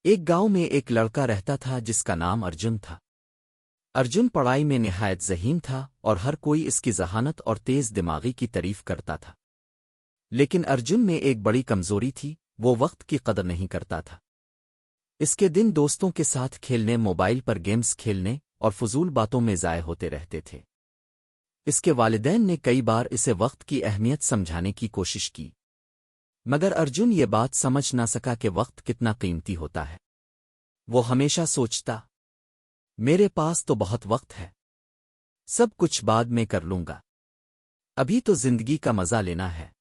ایک گاؤں میں ایک لڑکا رہتا تھا جس کا نام ارجن تھا۔ ارجن پڑھائی میں نہایت ذہین تھا اور ہر کوئی اس کی ذہانت اور تیز دماغی کی تعریف کرتا تھا۔ لیکن ارجن میں ایک بڑی کمزوری تھی، وہ وقت کی قدر نہیں کرتا تھا۔ اس کے دن دوستوں کے ساتھ کھیلنے، موبائل پر گیمز کھیلنے اور فضول باتوں میں ضائع ہوتے رہتے تھے۔ اس کے والدین نے کئی بار اسے وقت کی اہمیت سمجھانے کی کوشش کی، مگر ارجن یہ بات سمجھ نہ سکا کہ وقت کتنا قیمتی ہوتا ہے۔ وہ ہمیشہ سوچتا، میرے پاس تو بہت وقت ہے، سب کچھ بعد میں کر لوں گا، ابھی تو زندگی کا مزہ لینا ہے۔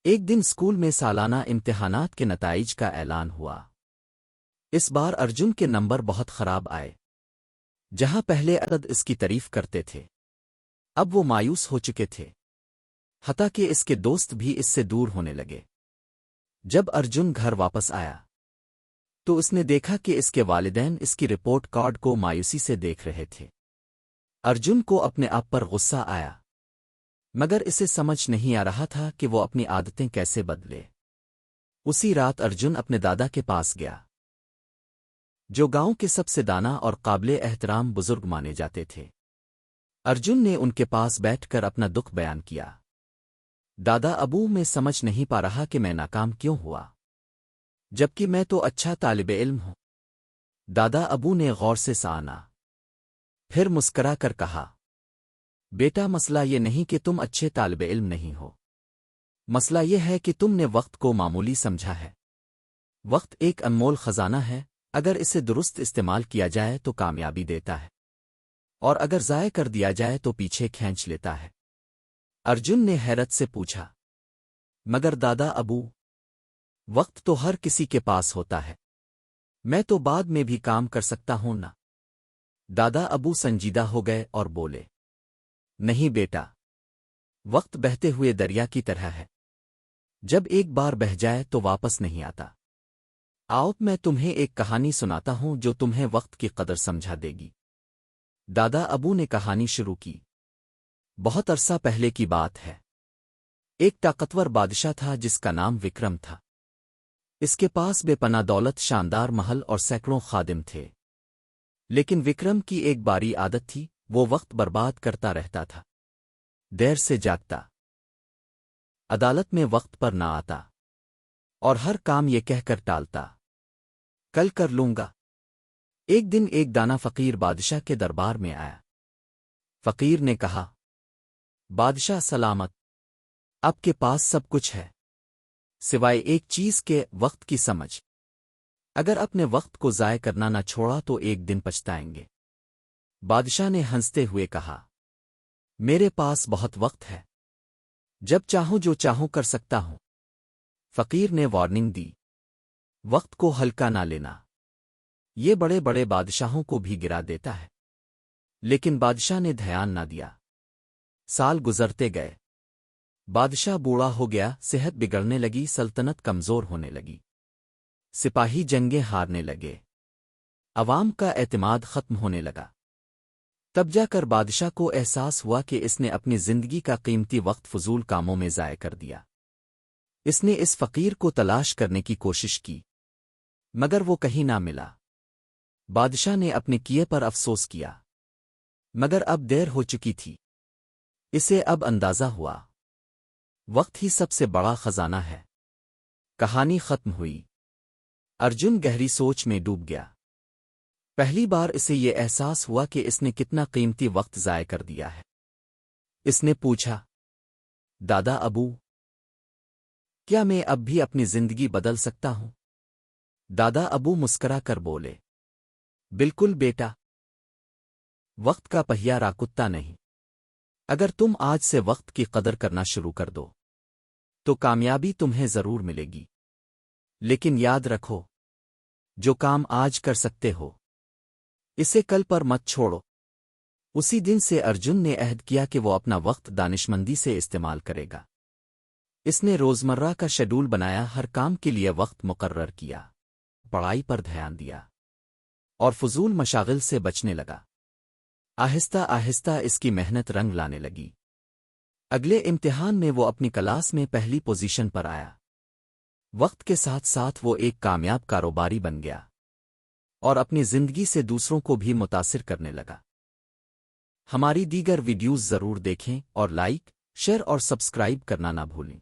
ایک دن اسکول میں سالانہ امتحانات کے نتائج کا اعلان ہوا۔ اس بار ارجن کے نمبر بہت خراب آئے۔ جہاں پہلے عدد اس کی تعریف کرتے تھے، اب وہ مایوس ہو چکے تھے، حتیٰ کہ اس کے دوست بھی اس سے دور ہونے لگے۔ جب ارجن گھر واپس آیا تو اس نے دیکھا کہ اس کے والدین اس کی رپورٹ کارڈ کو مایوسی سے دیکھ رہے تھے۔ ارجن کو اپنے آپ پر غصہ آیا، مگر اسے سمجھ نہیں آ رہا تھا کہ وہ اپنی عادتیں کیسے بدلے۔ اسی رات ارجن اپنے دادا کے پاس گیا، جو گاؤں کے سب سے دانا اور قابل احترام بزرگ مانے جاتے تھے۔ ارجن نے ان کے پاس بیٹھ کر اپنا دکھ بیان کیا۔ دادا ابو، میں سمجھ نہیں پا رہا کہ میں ناکام کیوں ہوا، جبکہ میں تو اچھا طالب علم ہوں۔ دادا ابو نے غور سے سنا، پھر مسکرا کر کہا، بیٹا، مسئلہ یہ نہیں کہ تم اچھے طالب علم نہیں ہو، مسئلہ یہ ہے کہ تم نے وقت کو معمولی سمجھا ہے۔ وقت ایک انمول خزانہ ہے، اگر اسے درست استعمال کیا جائے تو کامیابی دیتا ہے، اور اگر ضائع کر دیا جائے تو پیچھے کھینچ لیتا ہے۔ ارجن نے حیرت سے پوچھا، مگر دادا ابو، وقت تو ہر کسی کے پاس ہوتا ہے، میں تو بعد میں بھی کام کر سکتا ہوں نا؟ دادا ابو سنجیدہ ہو گئے اور بولے، نہیں بیٹا، وقت بہتے ہوئے دریا کی طرح ہے، جب ایک بار بہہ جائے تو واپس نہیں آتا۔ آؤ میں تمہیں ایک کہانی سناتا ہوں جو تمہیں وقت کی قدر سمجھا دے گی۔ دادا ابو نے کہانی شروع کی۔ بہت عرصہ پہلے کی بات ہے، ایک طاقتور بادشاہ تھا جس کا نام وکرم تھا۔ اس کے پاس بے پناہ دولت، شاندار محل اور سینکڑوں خادم تھے۔ لیکن وکرم کی ایک باری عادت تھی، وہ وقت برباد کرتا رہتا تھا، دیر سے جاگتا، عدالت میں وقت پر نہ آتا، اور ہر کام یہ کہہ کر ٹالتا، کل کر لوں گا۔ ایک دن ایک دانا فقیر بادشاہ کے دربار میں آیا۔ فقیر نے کہا، بادشاہ سلامت، آپ کے پاس سب کچھ ہے سوائے ایک چیز کے، وقت کی سمجھ۔ اگر اپنے وقت کو ضائع کرنا نہ چھوڑا تو ایک دن پچھتائیں گے۔ بادشاہ نے ہنستے ہوئے کہا، میرے پاس بہت وقت ہے، جب چاہوں جو چاہوں کر سکتا ہوں۔ فقیر نے وارننگ دی، وقت کو ہلکا نہ لینا، یہ بڑے بڑے بادشاہوں کو بھی گرا دیتا ہے۔ لیکن بادشاہ نے دھیان نہ دیا۔ سال گزرتے گئے، بادشاہ بوڑھا ہو گیا، صحت بگڑنے لگی، سلطنت کمزور ہونے لگی، سپاہی جنگیں ہارنے لگے، عوام کا اعتماد ختم ہونے لگا۔ تب جا کر بادشاہ کو احساس ہوا کہ اس نے اپنی زندگی کا قیمتی وقت فضول کاموں میں ضائع کر دیا۔ اس نے اس فقیر کو تلاش کرنے کی کوشش کی، مگر وہ کہیں نہ ملا۔ بادشاہ نے اپنے کیے پر افسوس کیا، مگر اب دیر ہو چکی تھی۔ اسے اب اندازہ ہوا، وقت ہی سب سے بڑا خزانہ ہے۔ کہانی ختم ہوئی۔ ارجن گہری سوچ میں ڈوب گیا۔ پہلی بار اسے یہ احساس ہوا کہ اس نے کتنا قیمتی وقت ضائع کر دیا ہے۔ اس نے پوچھا، دادا ابو، کیا میں اب بھی اپنی زندگی بدل سکتا ہوں؟ دادا ابو مسکرا کر بولے، بالکل بیٹا، وقت کا پہیہ راکتا نہیں۔ اگر تم آج سے وقت کی قدر کرنا شروع کر دو تو کامیابی تمہیں ضرور ملے گی۔ لیکن یاد رکھو، جو کام آج کر سکتے ہو اسے کل پر مت چھوڑو۔ اسی دن سے ارجن نے عہد کیا کہ وہ اپنا وقت دانشمندی سے استعمال کرے گا۔ اس نے روزمرہ کا شیڈول بنایا، ہر کام کے لیے وقت مقرر کیا، پڑھائی پر دھیان دیا، اور فضول مشاغل سے بچنے لگا۔ آہستہ آہستہ اس کی محنت رنگ لانے لگی۔ اگلے امتحان میں وہ اپنی کلاس میں پہلی پوزیشن پر آیا۔ وقت کے ساتھ ساتھ وہ ایک کامیاب کاروباری بن گیا اور اپنی زندگی سے دوسروں کو بھی متاثر کرنے لگا۔ ہماری دیگر ویڈیوز ضرور دیکھیں اور لائک، شیئر اور سبسکرائب کرنا نہ بھولیں۔